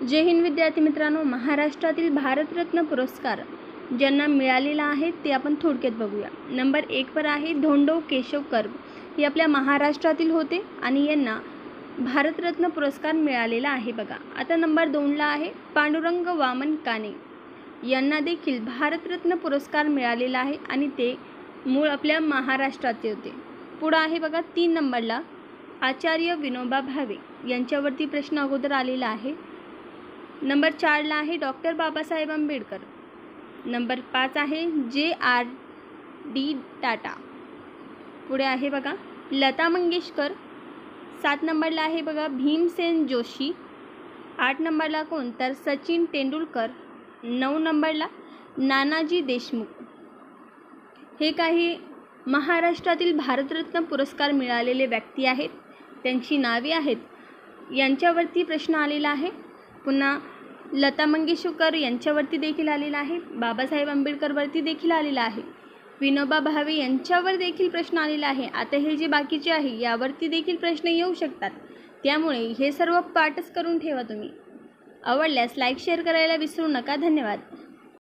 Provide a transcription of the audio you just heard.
जय हिंद विद्यार्थी मित्रांनो, महाराष्ट्रातील भारतरत्न पुरस्कार ज्यांना मिळालेला आहे ते आपण थोडक्यात बघूया। नंबर 1 वर आहे धोंडो केशव कर्वे, हे आपल्या महाराष्ट्रातील होते आणि यांना भारतरत्न पुरस्कार मिळालेला आहे बघा। आता नंबर 2 ला आहे पांडुरंग वामन काने, यांना देखील भारतरत्न पुरस्कार मिळालेला आहे आणि ते मूळ आपल्या महाराष्ट्राचे होते। पुढे आहे बघा 3 नंबरला आचार्य विनोबा भावे, यांच्यावरती प्रश्न अगोदर आलेला आहे। नंबर 4 ला आहे डॉक्टर बाबासाहेब आंबेडकर। नंबर 5 आहे JRD टाटा। पुढे आहे बघा लता मंगेशकर। 7 नंबरला आहे बघा भीमसेन जोशी। 8 नंबरला कोण तर सचिन तेंडुलकर। 9 नंबरला नानाजी देशमुख। हे काही महाराष्ट्रातील भारतरत्न पुरस्कार मिळालेले व्यक्ती आहेत, त्यांची नावे आहेत, यांच्यावरती प्रश्न आलेला आहे। पुन्हा लता मंगेशकर यांच्यावरती देखील आलेला आहे, बाबासाहेब आंबेडकरवरती देखील आलेला आहे, विनोबा भावे यांच्यावर देखील प्रश्न आलेला आहे। आता हे जे बाकीचे आहे यावरती देखील प्रश्न येऊ शकतात, त्यामुळे हे सर्व पाठच करून ठेवा तुम्ही। आवडल्यास लाईक शेअर करायला विसरू नका। धन्यवाद।